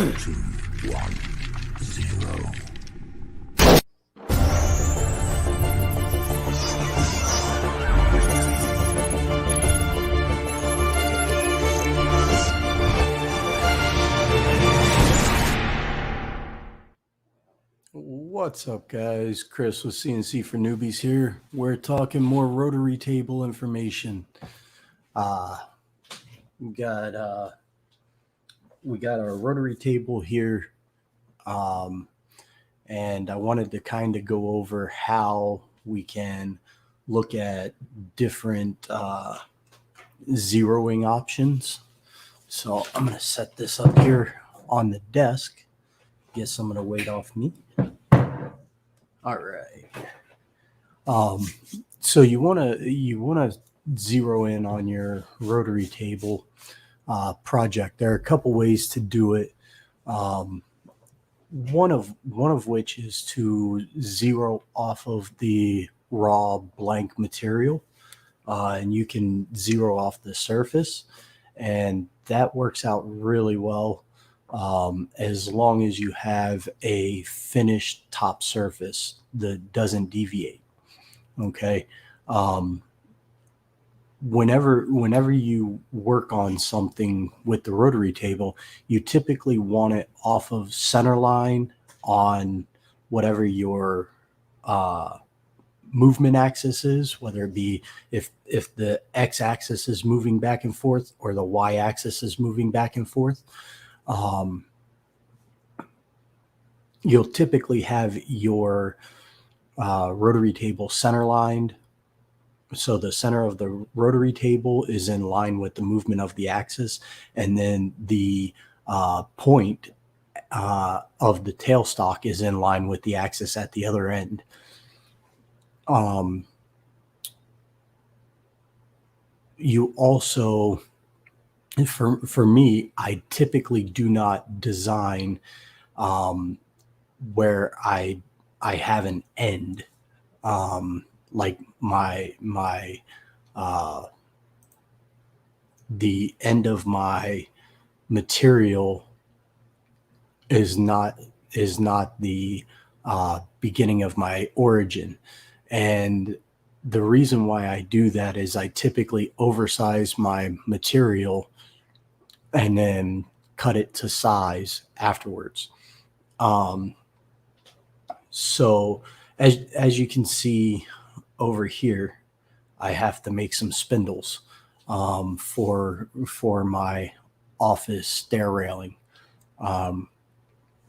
2, 1, 0. What's up, guys? Chris with CNC for Newbies here. We're talking more rotary table information. We got our rotary table here, and I wanted to kind of go over how we can look at different zeroing options. So I'm going to set this up here on the desk. Get some of the weight off me. All right. So you want to zero in on your rotary table project. There are a couple ways to do it. One of which is to zero off of the raw blank material, and you can zero off the surface, and that works out really well. As long as you have a finished top surface that doesn't deviate. Okay. Whenever you work on something with the rotary table, you typically want it off of center line on whatever your movement axis is, whether it be if the x-axis is moving back and forth or the y-axis is moving back and forth. You'll typically have your rotary table center lined. So the center of the rotary table is in line with the movement of the axis, and then the point of the tailstock is in line with the axis at the other end. You also, for me, I typically do not design where I have an end, like the end of my material is not the beginning of my origin. And the reason why I do that is I typically oversize my material and then cut it to size afterwards. So as you can see over here, I have to make some spindles for my office stair railing.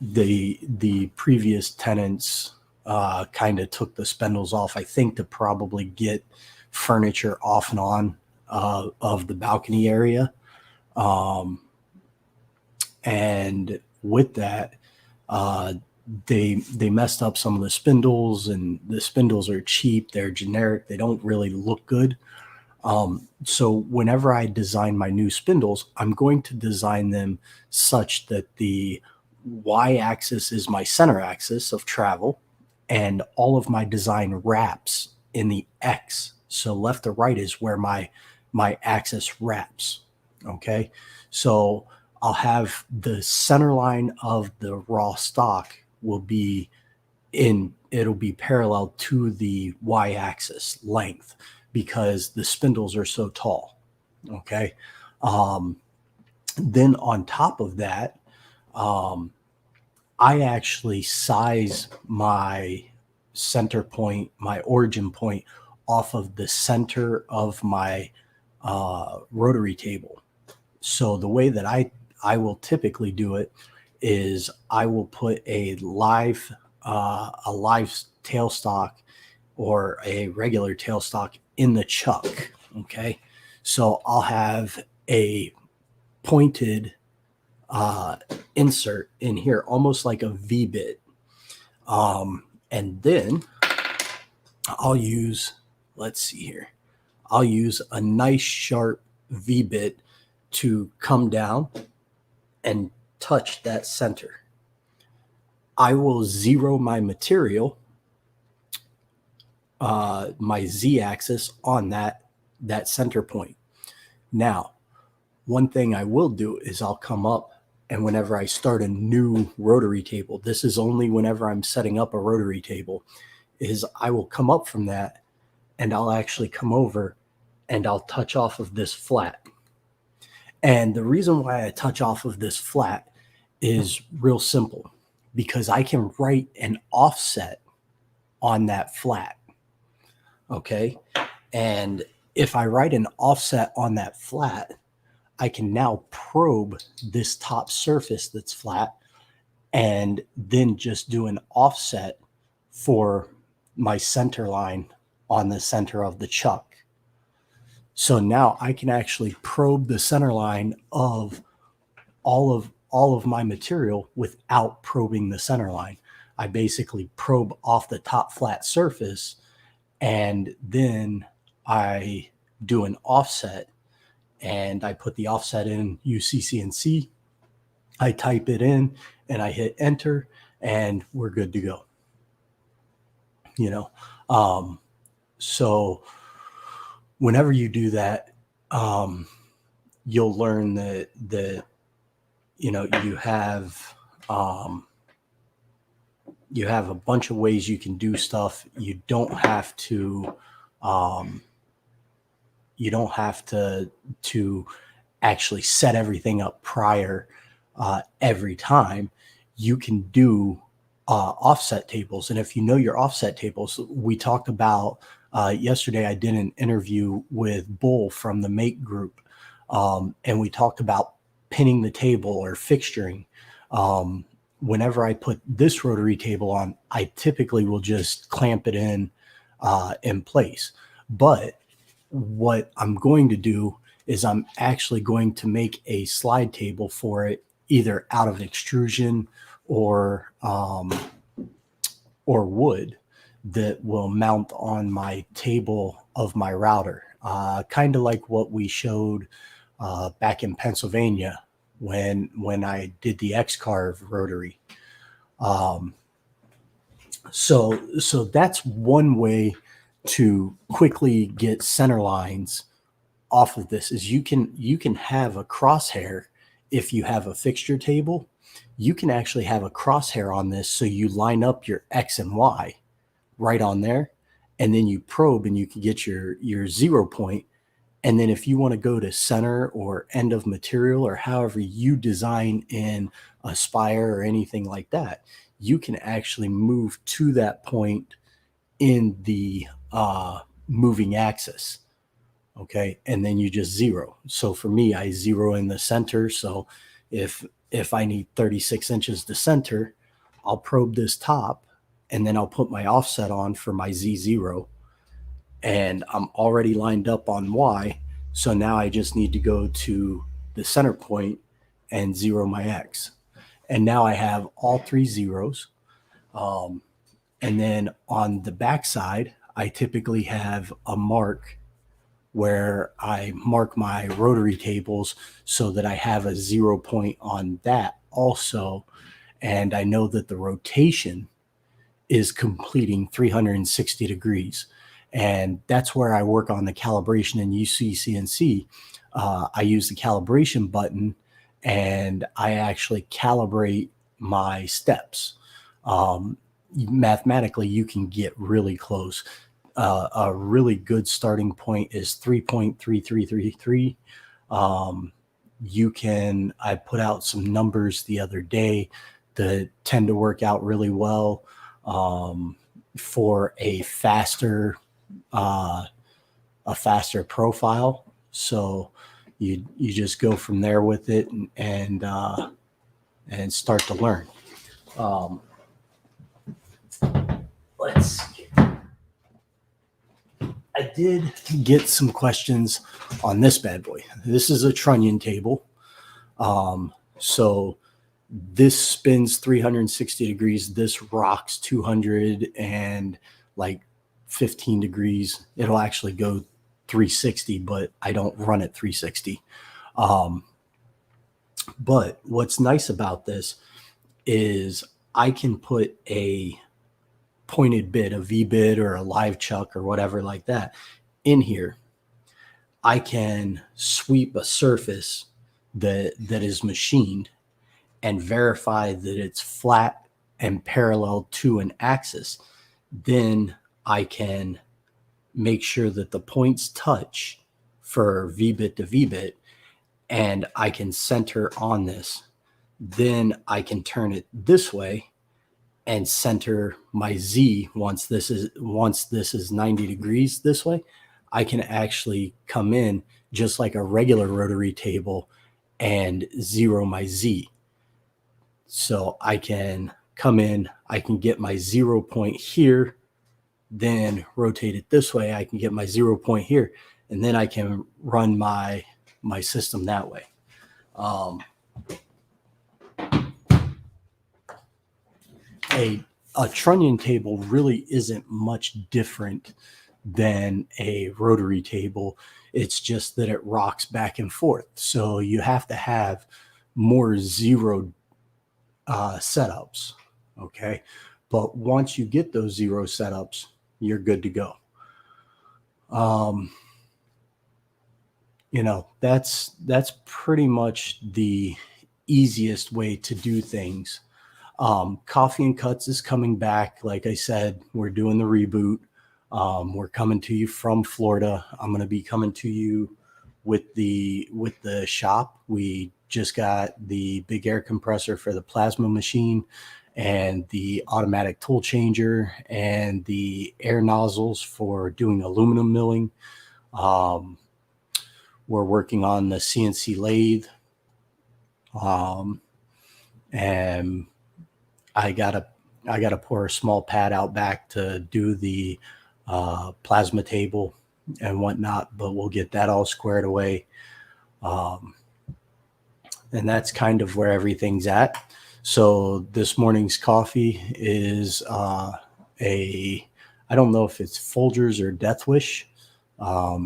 The previous tenants kind of took the spindles off, I think, to probably get furniture off and on of the balcony area. And with that, they messed up some of the spindles, and the spindles are cheap. They're generic. They don't really look good. So whenever I design my new spindles, I'm going to design them such that the y-axis is my center axis of travel, and all of my design wraps in the X. So left to right is where my axis wraps. Okay. So I'll have the center line of the raw stock will be it'll be parallel to the y-axis length because the spindles are so tall. Okay. Then on top of that, I actually size my center point, my origin point, off of the center of my rotary table. So the way that I will typically do it is I will put a live tailstock or a regular tailstock in the chuck. Okay. So I'll have a pointed insert in here, almost like a V-bit. And then I'll use, let's see here, I'll use a nice sharp V-bit to come down and touch that center. I will zero my material, my Z-axis on that center point. Now, one thing I will do is I'll come up And whenever I start a new rotary table, this is only whenever I'm setting up a rotary table, is I will come up from that and I'll actually come over and I'll touch off of this flat. And the reason why I touch off of this flat is real simple, because I can write an offset on that flat. Okay. And if I write an offset on that flat, I can now probe this top surface that's flat and then just do an offset for my center line on the center of the chuck. So now I can actually probe the center line of all of my material without probing the center line. I basically probe off the top flat surface, and then I do an offset, and I put the offset in UCCNC. I type it in and I hit enter, and we're good to go. You know, so whenever you do that, you'll learn that you have a bunch of ways you can do stuff. You don't have to actually set everything up prior every time. You can do offset tables. And if you know your offset tables, we talked about yesterday, I did an interview with Bull from the Make group. And we talked about pinning the table or fixturing. Whenever I put this rotary table on, I typically will just clamp it in place. But what I'm going to do is I'm actually going to make a slide table for it, either out of extrusion or wood, that will mount on my table of my router, kind of like what we showed back in Pennsylvania when I did the X-Carve rotary. So that's one way to quickly get center lines off of this. Is you can have a crosshair. If you have a fixture table, you can actually have a crosshair on this, so you line up your X and Y right on there, and then you probe and you can get your 0 point. And then if you want to go to center or end of material, or however you design in Aspire or anything like that, you can actually move to that point in the moving axis. Okay. And then you just zero. So for me, I zero in the center. So if I need 36 inches to center, I'll probe this top, and then I'll put my offset on for my Z0, and I'm already lined up on Y. So now I just need to go to the center point and zero my X. And now I have all three zeros. And then on the back side, I typically have a mark where I mark my rotary tables so that I have a 0 point on that also. And I know that the rotation is completing 360 degrees. And that's where I work on the calibration in UCCNC. I use the calibration button, and I actually calibrate my steps. Mathematically, you can get really close. A really good starting point is 3.3333. I put out some numbers the other day that tend to work out really well for a faster profile. So you just go from there with it and start to learn. Let's see. I did get some questions on this bad boy. This is a trunnion table. So this spins 360 degrees. This rocks 215 degrees. It'll actually go 360, but I don't run at 360. But what's nice about this is I can put a pointed bit, a V bit or a live chuck or whatever like that in here. I can sweep a surface that is machined, and verify that it's flat and parallel to an axis, then I can make sure that the points touch for V-bit to V-bit, and I can center on this. Then I can turn it this way and center my Z. Once this is 90 degrees this way, I can actually come in just like a regular rotary table and zero my Z. So I can come in, I can get my 0 point here, then rotate it this way. I can get my 0 point here, and then I can run my system that way. A trunnion table really isn't much different than a rotary table. It's just that it rocks back and forth. So you have to have more zero setups. Okay. But once you get those zero setups, you're good to go. That's pretty much the easiest way to do things. Coffee and Cuts is coming back. Like I said, we're doing the reboot. We're coming to you from Florida. I'm going to be coming to you with the shop. We just got the big air compressor for the plasma machine and the automatic tool changer and the air nozzles for doing aluminum milling. We're working on the CNC lathe. And I gotta pour a small pad out back to do the plasma table and whatnot, but we'll get that all squared away. And that's kind of where everything's at. So this morning's coffee is I don't know if it's Folgers or Death Wish, but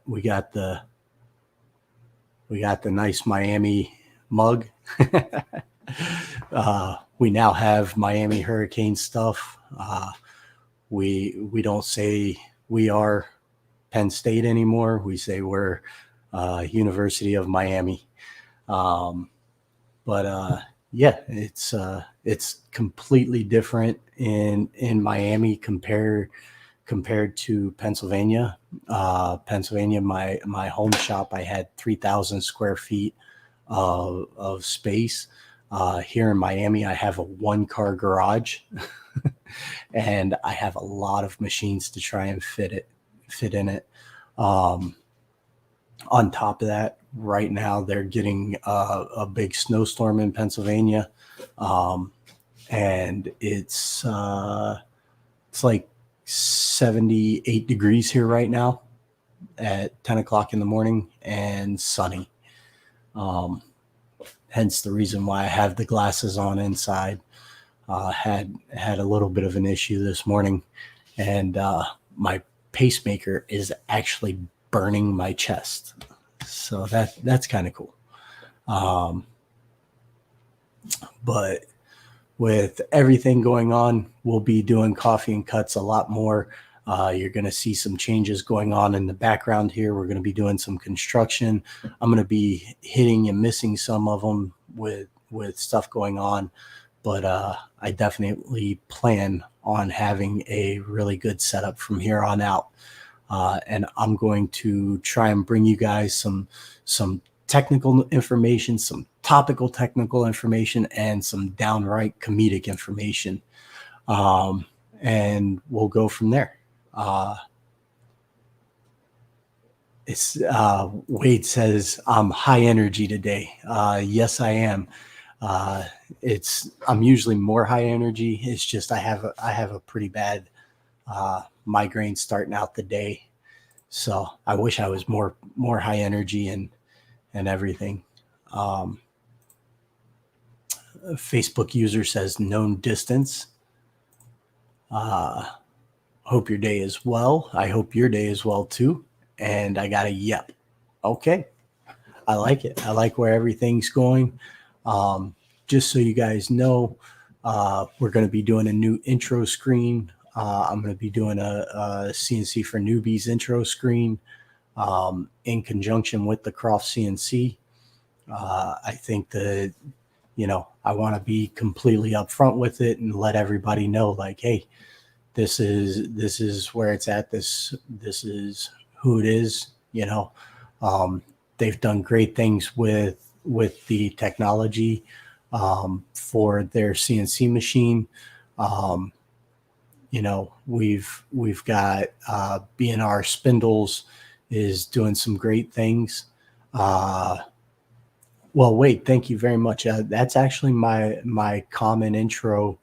we got the nice Miami mug. We now have Miami Hurricane stuff. We don't say we are Penn State anymore. We say we're University of Miami. Yeah, it's completely different in Miami compared to Pennsylvania. Pennsylvania, my home shop, I had 3,000 square feet of space. Here in Miami, I have a 1-car garage and I have a lot of machines to try and fit in it. On top of that, right now they're getting a big snowstorm in Pennsylvania. And it's like 78 degrees here right now at 10 o'clock in the morning and sunny. Hence the reason why I have the glasses on inside. Had a little bit of an issue this morning, and my pacemaker is actually burning my chest. So that's kind of cool. But with everything going on, we'll be doing Coffee and Cuts a lot more. You're going to see some changes going on in the background here. We're going to be doing some construction. I'm going to be hitting and missing some of them with stuff going on, but I definitely plan on having a really good setup from here on out. And I'm going to try and bring you guys some technical information, some topical technical information, and some downright comedic information. And we'll go from there. Wade says I'm high energy today. Yes, I am. I'm usually more high energy. It's just I have a pretty bad migraine starting out the day, so I wish I was more high energy and everything. Facebook user says known distance. Hope your day is well. I hope your day is well too. And I got a yep. Okay. I like it. I like where everything's going. Just so you guys know, we're going to be doing a new intro screen. I'm going to be doing a CNC for Newbies intro screen in conjunction with the Croft CNC. I think that, I want to be completely upfront with it and let everybody know, like, hey, this is where it's at. This is who it is. Um, they've done great things with the technology for their CNC machine. Um, we've got B&R Spindles is doing some great things. Well, wait, thank you very much. That's actually my common intro.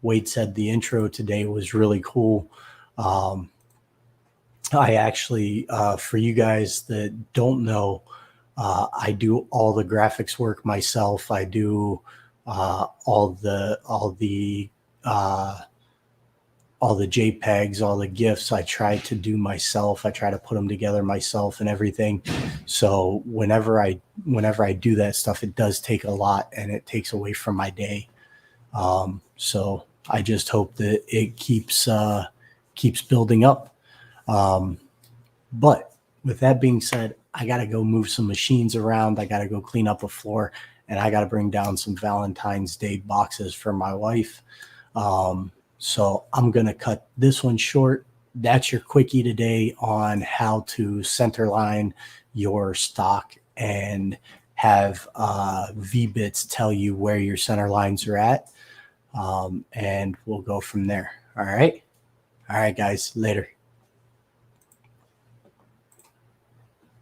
Wade said the intro today was really cool. Um, I actually, for you guys that don't know, I do all the graphics work myself. I do uh, all the JPEGs, all the GIFs. I try to do myself. I try to put them together myself and everything. So whenever I do that stuff, it does take a lot and it takes away from my day. So I just hope that it keeps building up. But with that being said, I got to go move some machines around. I got to go clean up a floor, and I got to bring down some Valentine's Day boxes for my wife. So I'm going to cut this one short. That's your quickie today on how to centerline your stock and have V-bits tell you where your center lines are at. And we'll go from there. All right. All right, guys. Later.